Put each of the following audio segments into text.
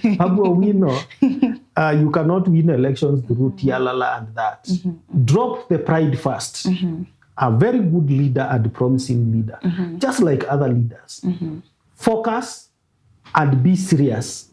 Babu Owino, you cannot win elections through tialala and that. Drop the pride first. A very good leader and promising leader, just like other leaders. Focus and be serious.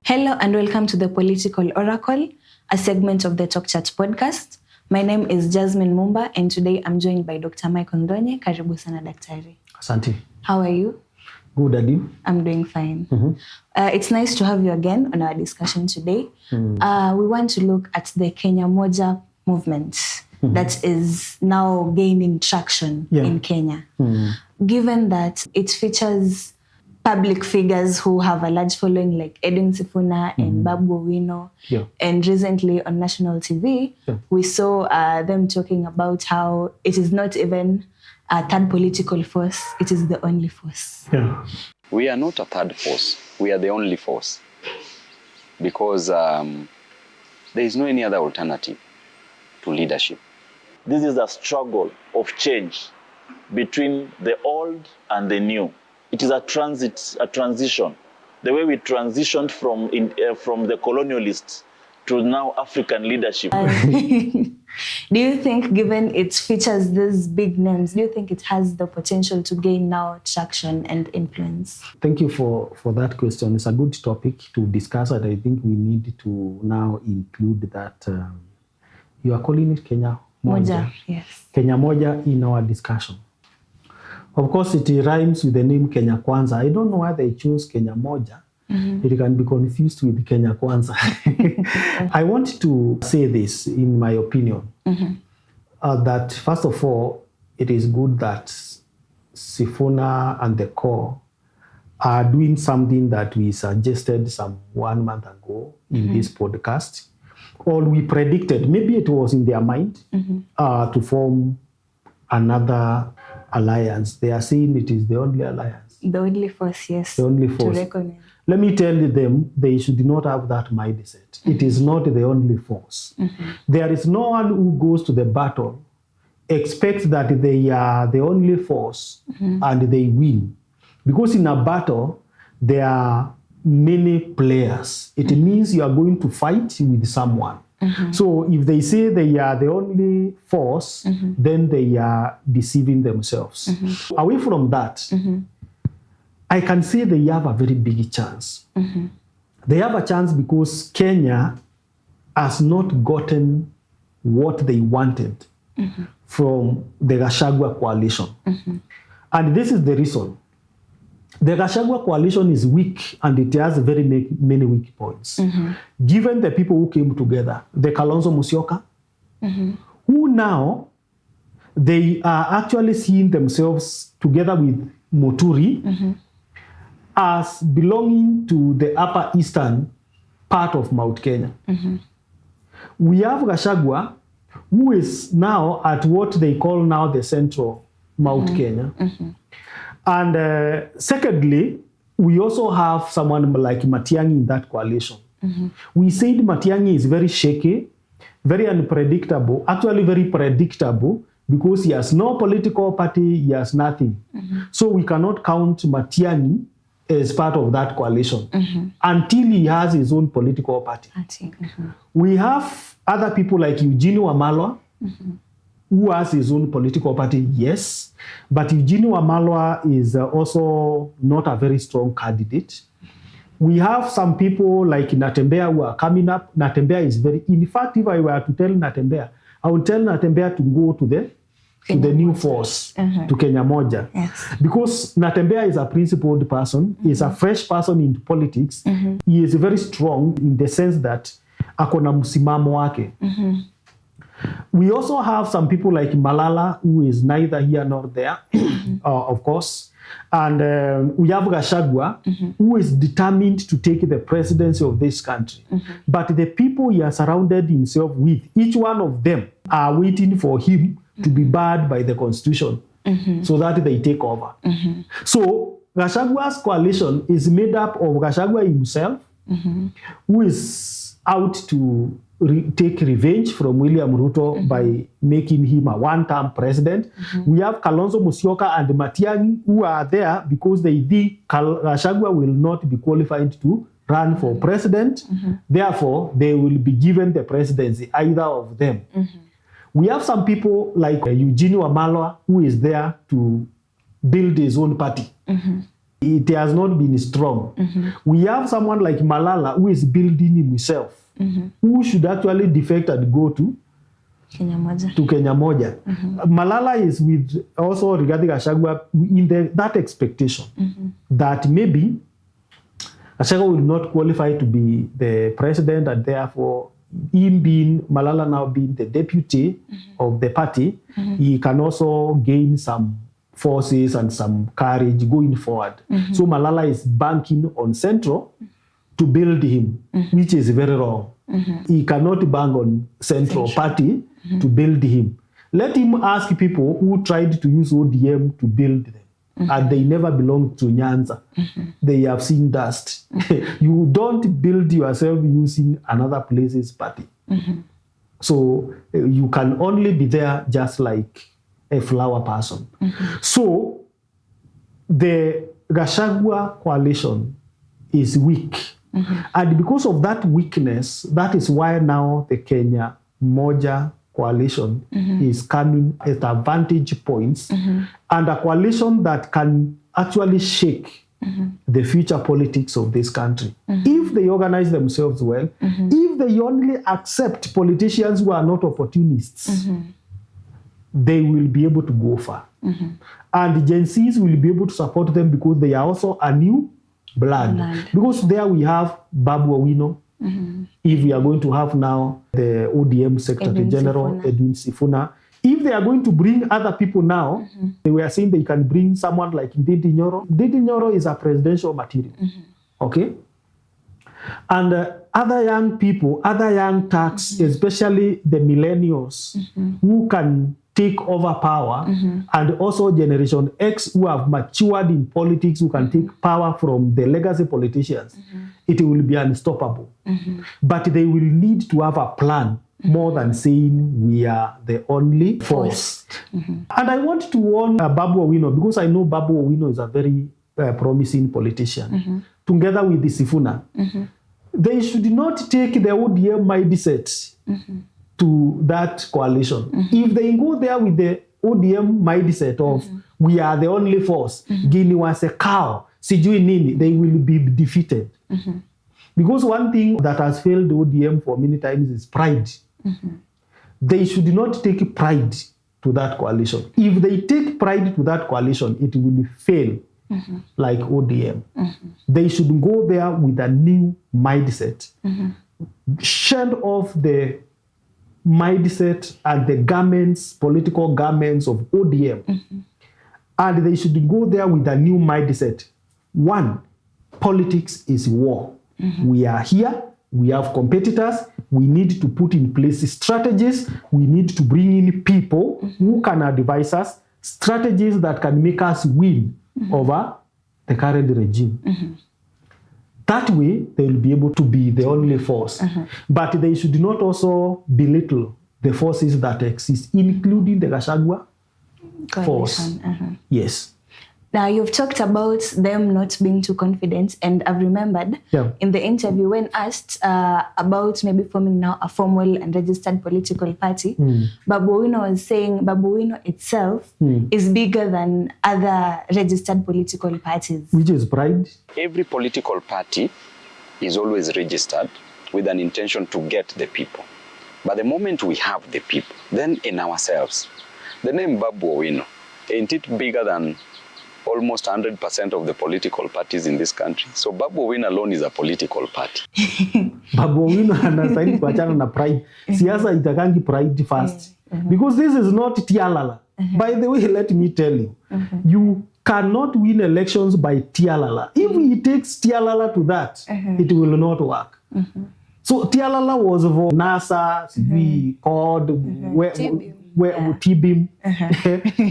Hello and welcome to the Political Oracle, a segment of the Talk Chat podcast. My name is Jasmine Mumba and today I'm joined by Dr. Michael Ndonye. Karibu sana daktari. Asante. How are you? Good, Adim. I'm doing fine. It's nice to have you again on our discussion today. We want to look at the Kenya Moja movement that is now gaining traction in Kenya. Given that it features public figures who have a large following like Edwin Sifuna and Babu Owino. And recently on national TV, we saw them talking about how it is not even a third political force, it is the only force. We are not a third force, we are the only force. Because there is no any other alternative to leadership. This is a struggle of change between the old and the new. It is a transition. The way we transitioned from the colonialists to now African leadership. Do you think, given it features these big names, do you think it has the potential to gain now traction and influence? Thank you for that question. It's a good topic to discuss, and I think we need to now include that you are calling it Kenya Moja. Yes. Kenya Moja in our discussion. Of course, it rhymes with the name Kenya Kwanza. I don't know why they chose Kenya Moja. It can be confused with Kenya Kwanza. I want to say this, in my opinion, that first of all, it is good that Sifuna and the core are doing something that we suggested some 1 month ago in this podcast, or we predicted, maybe it was in their mind, to form another alliance. They are saying it is the only alliance. The only force, yes. The only force. To recognize. Let me tell them, they should not have that mindset. It is not the only force. There is no one who goes to the battle, expects that they are the only force and they win. Because in a battle, there are many players. It means you are going to fight with someone. So if they say they are the only force, then they are deceiving themselves. Away from that, I can say they have a very big chance. They have a chance because Kenya has not gotten what they wanted from the Gachagua coalition. And this is the reason. The Gachagua coalition is weak and it has very many weak points. Given the people who came together, the Kalonzo Musyoka, who now, they are actually seeing themselves together with Muturi as belonging to the upper eastern part of Mount Kenya. We have Gachagua, who is now at what they call now the central Mount Kenya. And secondly, we also have someone like Matiang'i in that coalition. We said Matiang'i is very shaky, very unpredictable, actually very predictable, because he has no political party, he has nothing. So we cannot count Matiang'i as part of that coalition until he has his own political party. We have other people like Eugene Wamalwa, who has his own political party, yes. But Eugene Wamalwa is also not a very strong candidate. We have some people like Natembeya who are coming up. Natembeya is very... In fact, if I were to tell Natembeya, I would tell Natembeya to go to the new force, to Kenya Moja. Because Natembeya is a principled person, is a fresh person into politics. He is very strong in the sense that akona msimamo wake. We also have some people like Malala, who is neither here nor there, of course. And we have Gachagua, who is determined to take the presidency of this country. But the people he has surrounded himself with, each one of them are waiting for him to be barred by the constitution so that they take over. So Gachagua's coalition is made up of Gachagua himself, who is out to take revenge from William Ruto by making him a one-term president. We have Kalonzo Musyoka and Matiang'i who are there because they think Gachagua will not be qualified to run for president. Therefore, they will be given the presidency, either of them. We have some people like Eugene Wamalwa who is there to build his own party. It has not been strong. We have someone like Malala who is building himself, who should actually defect and go to Kenya Moja. Kenya Moja. Malala is with also regarding Gachagua in that expectation that maybe Gachagua will not qualify to be the president, and therefore Malala now being the deputy of the party, he can also gain some forces and some courage going forward. So Malala is banking on Central to build him, which is very wrong. He cannot bank on Central Party to build him. Let him ask people who tried to use ODM to build them. And they never belonged to Nyanza. They have seen dust. You don't build yourself using another place's party. So you can only be there just like a flower person. So the Gachagua coalition is weak. And because of that weakness, that is why now the Kenya Moja coalition is coming at a vantage points, and a coalition that can actually shake the future politics of this country. If they organize themselves well, if they only accept politicians who are not opportunists, they will be able to go far. And Gen Zs will be able to support them because they are also a new blood. Because there we have Babu Owino. If we are going to have now the ODM Secretary General, Edwin Sifuna, if they are going to bring other people now, they were saying they can bring someone like Ndonye Nyoro. Ndonye Nyoro is a presidential material. Okay? And other young people, other young thugs, especially the millennials, who can take over power, and also Generation X who have matured in politics, who can take power from the legacy politicians, it will be unstoppable. But they will need to have a plan more than saying we are the only force. And I want to warn Babu Owino, because I know Babu Owino is a very promising politician, together with the Sifuna. They should not take the ODM mindset to that coalition. If they go there with the ODM mindset of we are the only force, Guinea was a cow, sijui nini, they will be defeated. Because one thing that has failed ODM for many times is pride. They should not take pride to that coalition. If they take pride to that coalition, it will fail like ODM. They should go there with a new mindset. Shed off the mindset and the garments, political garments of ODM. And they should go there with a new mindset. One, politics is war. We are here, we have competitors, we need to put in place strategies, we need to bring in people who can advise us, strategies that can make us win over the current regime. That way, they will be able to be the only force. But they should not also belittle the forces that exist, including the Gachagua force. Yes. Now, you've talked about them not being too confident, and I've remembered in the interview when asked about maybe forming now a formal and registered political party, Babu Owino was saying Babu Owino itself is bigger than other registered political parties. Which is pride? Every political party is always registered with an intention to get the people. But the moment we have the people, then in ourselves, the name Babu Owino, ain't it bigger than almost 100% of the political parties in this country? So Babu Owino alone is a political party. Babu Owino anastahili kuachana na pride. Siasa itakangi pride first. Because this is not tialala. By the way, let me tell you, you cannot win elections by tialala. If he takes tialala to that, it will not work. So tialala was for NASA, we called Tibim.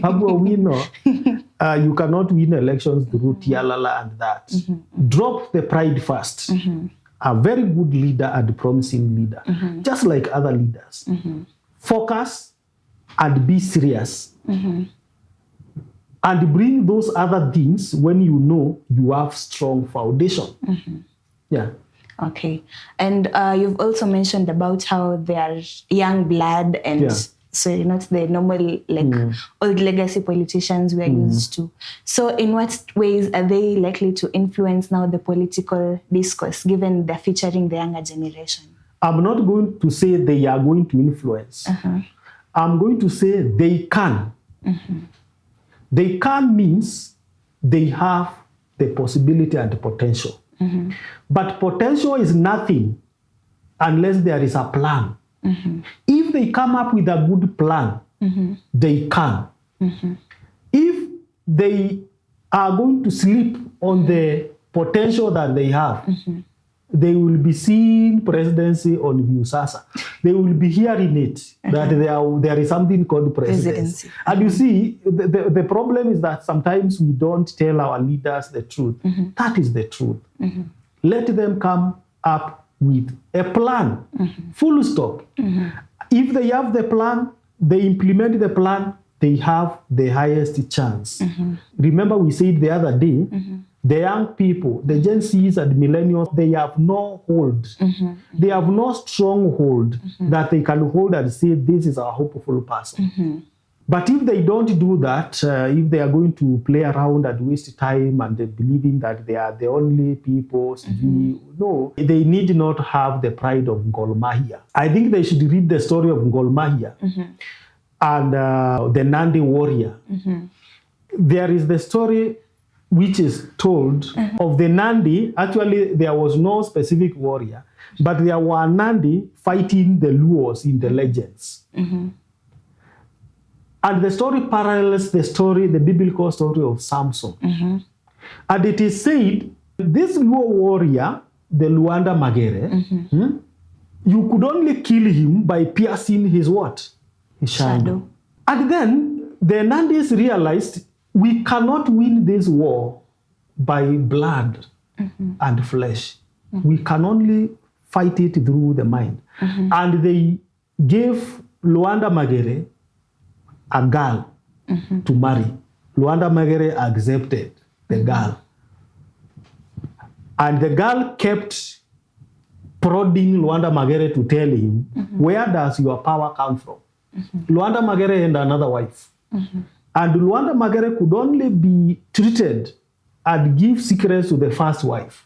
Babu Owino, you cannot win elections through tialala and that. Drop the pride first. a very good leader and promising leader, just like other leaders. Focus and be serious. And bring those other things when you know you have strong foundation. Yeah. Okay. And you've also mentioned about how they are young blood and so you're not the normal old legacy politicians we are used to. So in what ways are they likely to influence now the political discourse given they're featuring the younger generation? I'm not going to say they are going to influence. I'm going to say they can. They can means they have the possibility and the potential. But potential is nothing unless there is a plan. If they come up with a good plan, they can. If they are going to sleep on the potential that they have, they will be seeing presidency on Viusasa. They will be hearing it, that there is something called presidency. And you see, the problem is that sometimes we don't tell our leaders the truth. That is the truth. Let them come up with a plan, full stop. If they have the plan, they implement the plan, they have the highest chance. Remember we said the other day, the young people, the Gen Zs and millennials, they have no hold. They have no strong hold that they can hold and say, this is a hopeful person. But if they don't do that, if they are going to play around and waste time and believing that they are the only people, no, they need not have the pride of Gor Mahia. I think they should read the story of Gor Mahia and the Nandi warrior. There is the story which is told of the Nandi. Actually, there was no specific warrior, but there were Nandi fighting the Luos in the legends. And the story parallels the biblical story of Samson. And it is said, this Luo warrior, the Luanda Magere, you could only kill him by piercing his what? His shadow. And then the Nandis realized, we cannot win this war by blood and flesh. We can only fight it through the mind. And they gave Luanda Magere a girl to marry. Luanda Magere accepted the girl. And the girl kept prodding Luanda Magere to tell him, where does your power come from? Luanda Magere and another wife. And Luanda Magere could only be treated and give secrets to the first wife.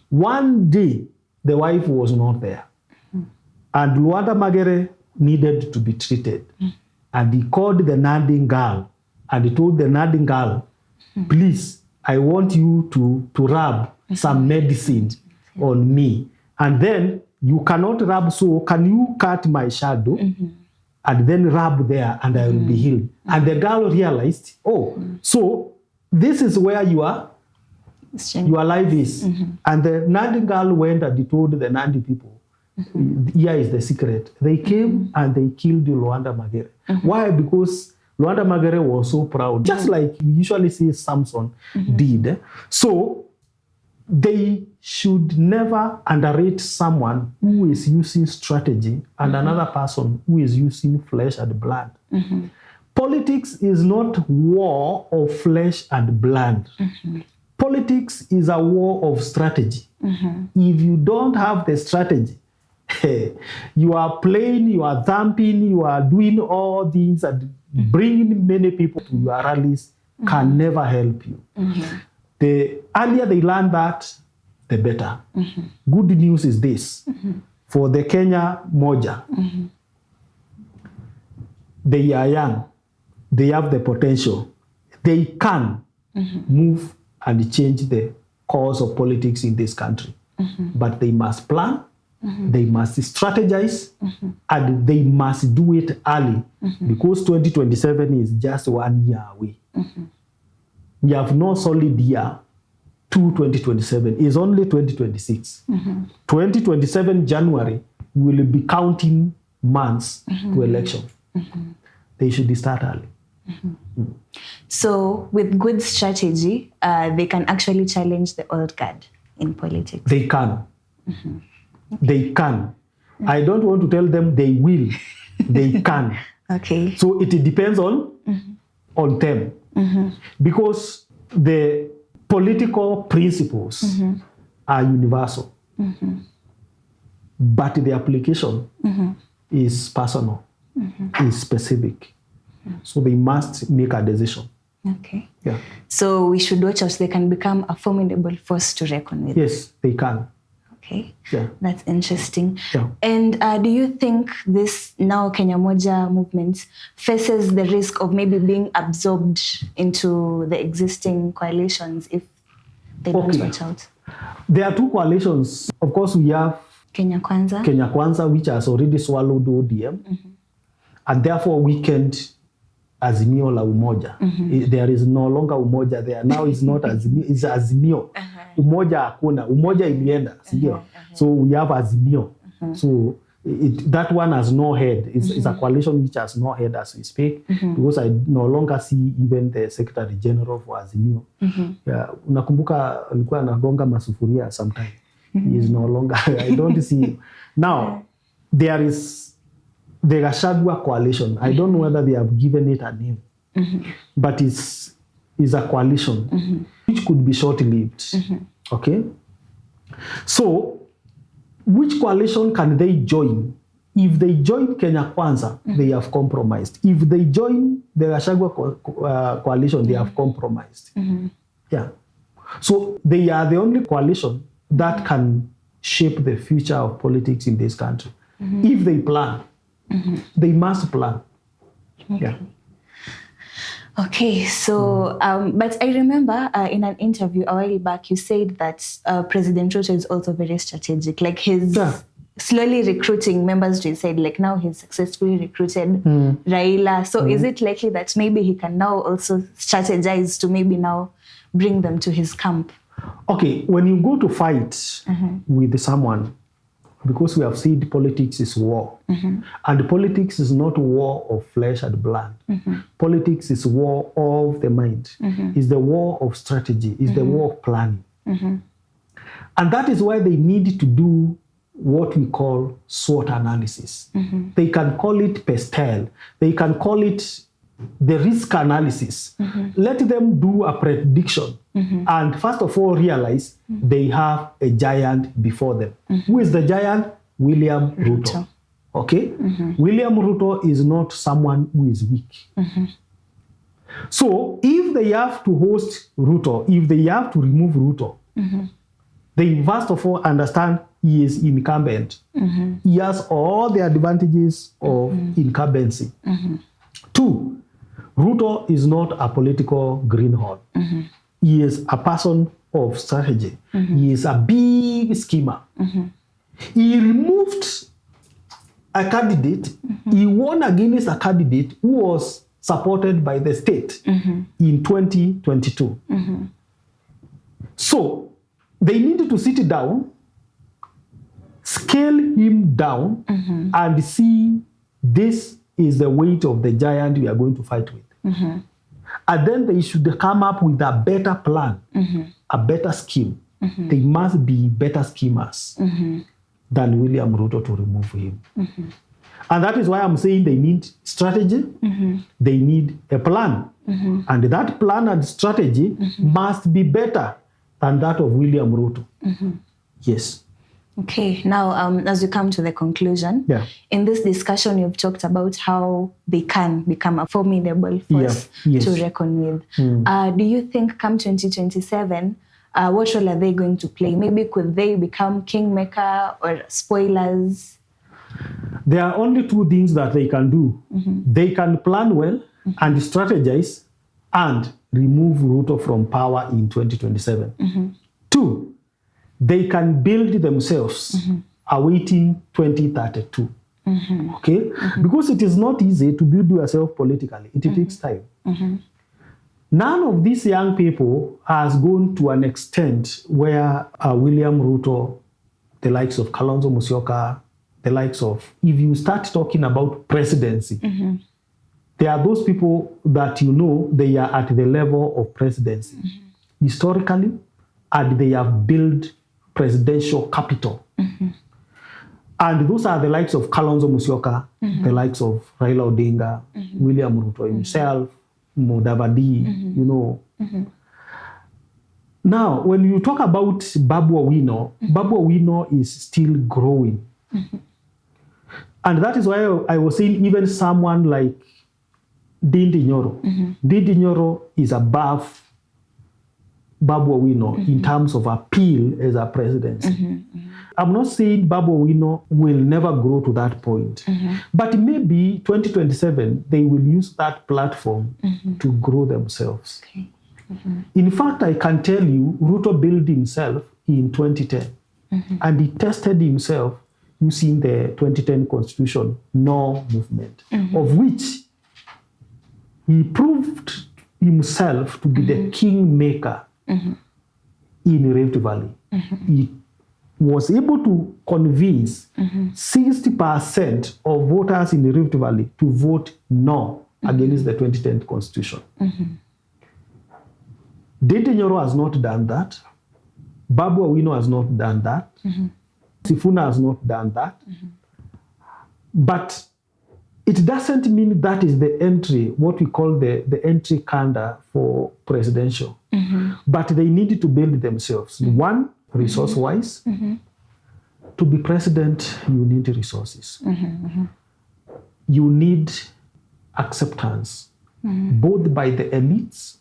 One day, the wife was not there. And Luanda Magere needed to be treated. And he called the Nandi girl and he told the Nandi girl, please, I want you to rub some medicine on me. And then you cannot rub, so can you cut my shadow? And then rub there and I will be healed. And the girl realized, so this is where your life is. And the Nandi girl went and he told the Nandi people, here is the secret. They came and they killed Luanda Magere. Why? Because Luanda Magere was so proud, just like we usually see Samson did. So they should never underrate someone who is using strategy and another person who is using flesh and blood. Politics is not war of flesh and blood. Politics is a war of strategy. If you don't have the strategy, you are playing, you are thumping, you are doing all things and bringing many people to your rallies can never help you. The earlier they learn that, the better. Good news is this. For the Kenya Moja, they are young. They have the potential. They can move and change the course of politics in this country. But they must plan, they must strategize, and they must do it early because 2027 is just 1 year away. We have no solid year to 2027. It's only 2026. 2027 January, we will be counting months to election. They should start early. So with good strategy, they can actually challenge the old guard in politics. They can. They can. I don't want to tell them they will. They can. Okay. So it depends on them. Because the political principles are universal. But the application is personal, is specific. So they must make a decision. Okay. Yeah. So we should watch out. They can become a formidable force to reckon with. Yes, they can. Okay. Yeah. That's interesting. Yeah. And do you think this now Kenya Moja movement faces the risk of maybe being absorbed into the existing coalitions if they don't watch out? There are two coalitions. Of course, we have Kenya Kwanza, which has already swallowed ODM, and therefore weakened Azimio la Umoja. There is no longer Umoja there. Now it's not Azimio, it's Azimio. Umoja hakuna. Umoja ilienda. So we have Azimio. So that one has no head. It's a coalition which has no head as we speak, because I no longer see even the Secretary General for Azimio. Yeah, unakumbuka alikuwa anagonga masufuria sometime. He is no longer. I don't see him. Now, there is the Gachagua coalition. I don't know whether they have given it a name, but it's a coalition which could be short-lived. Okay? So, which coalition can they join? If they join Kenya Kwanza, they have compromised. If they join the Gachagua coalition, they have compromised. Yeah. So, they are the only coalition that can shape the future of politics in this country. If they plan, they must plan. Okay. Yeah. Okay, so, but I remember in an interview a while back, you said that President Ruto is also very strategic. Like he's slowly recruiting members to his side. Like now he's successfully recruited Raila. So is it likely that maybe he can now also strategize to maybe now bring them to his camp? Okay, when you go to fight with someone, because we have said politics is war, and politics is not war of flesh and blood. Politics is war of the mind. It's the war of strategy. It's the war of planning. And that is why they need to do what we call SWOT analysis. They can call it PESTEL. They can call it the risk analysis. Let them do a prediction. And first of all, realize they have a giant before them. Who is the giant? William Ruto. Okay? William Ruto is not someone who is weak. So if they have to host Ruto, if they have to remove Ruto, they first of all understand he is incumbent. He has all the advantages of incumbency. Two, Ruto is not a political greenhorn. He is a person of strategy. He is a big schemer. He removed a candidate. He won against a candidate who was supported by the state in 2022. So they needed to sit down, scale him down, and see this is the weight of the giant we are going to fight with. And then they should come up with a better plan, a better scheme. They must be better schemers than William Ruto to remove him. And that is why I'm saying they need strategy, they need a plan. And that plan and strategy must be better than that of William Ruto. Yes. Okay, now as we come to the conclusion, in this discussion you've talked about how they can become a formidable force to reckon with. Do you think come 2027, what role are they going to play? Maybe could they become kingmaker or spoilers? There are only two things that they can do. They can plan well and strategize and remove Ruto from power in 2027. Two, they can build themselves awaiting 2032. Okay? Because it is not easy to build yourself politically. It takes time. None of these young people has gone to an extent where William Ruto, the likes of Kalonzo Musyoka, the likes of, if you start talking about presidency, there are those people that you know they are at the level of presidency historically, and they have built presidential capital And those are the likes of Kalonzo Musyoka, the likes of Raila Odinga, William Ruto himself, Mudavadi, you know. Now, when you talk about Babu Owino, Babu Owino is still growing. And that is why I was saying even someone like Ndindi Nyoro. Ndindi Nyoro is above Babu Owino in terms of appeal as a presidency. I'm not saying Babu Owino will never grow to that point. But maybe 2027, they will use that platform to grow themselves. Okay. In fact, I can tell you, Ruto built himself in 2010. And he tested himself using the 2010 Constitution, No movement, of which he proved himself to be the kingmaker in Rift Valley. He was able to convince 60% of voters in the Rift Valley to vote no against the 2010 Constitution. Ndindi Nyoro has not done that. Babu Owino has not done that. Sifuna has not done that. But it doesn't mean that is the entry, what we call the entry candidate for presidential. But they need to build themselves. One, resource-wise. To be president, you need resources. You need acceptance, both by the elites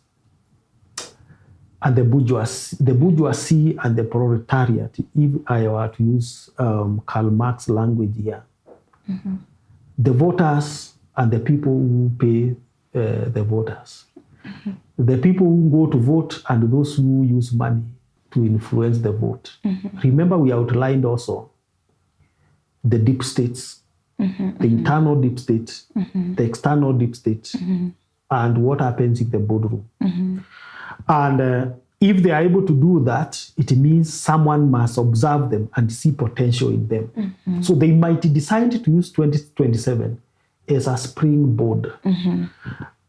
and the bourgeoisie and the proletariat, if I were to use Karl Marx language here. The voters and the people who pay the voters. The people who go to vote and those who use money to influence the vote. Remember, we outlined also the deep states, the internal deep states, the external deep states, and what happens in the boardroom. And if they are able to do that, it means someone must observe them and see potential in them. So they might decide to use 2027 as a springboard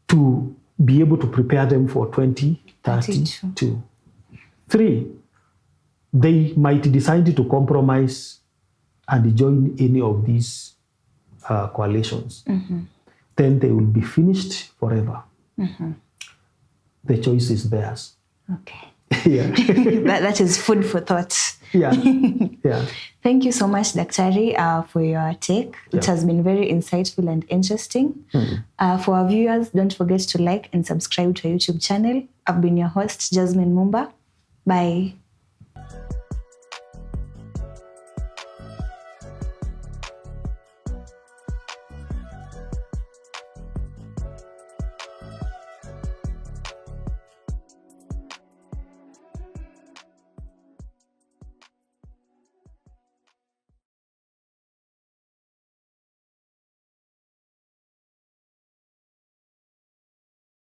to be able to prepare them for 2032. 3, they might decide to compromise and join any of these coalitions. Then they will be finished forever. The choice is theirs. Okay. Yeah. that is food for thought. Yeah. Yeah. Thank you so much, Daktari, for your take. It has been very insightful and interesting. For our viewers, don't forget to like and subscribe to our YouTube channel. I've been your host, Jasmine Mumba. Bye.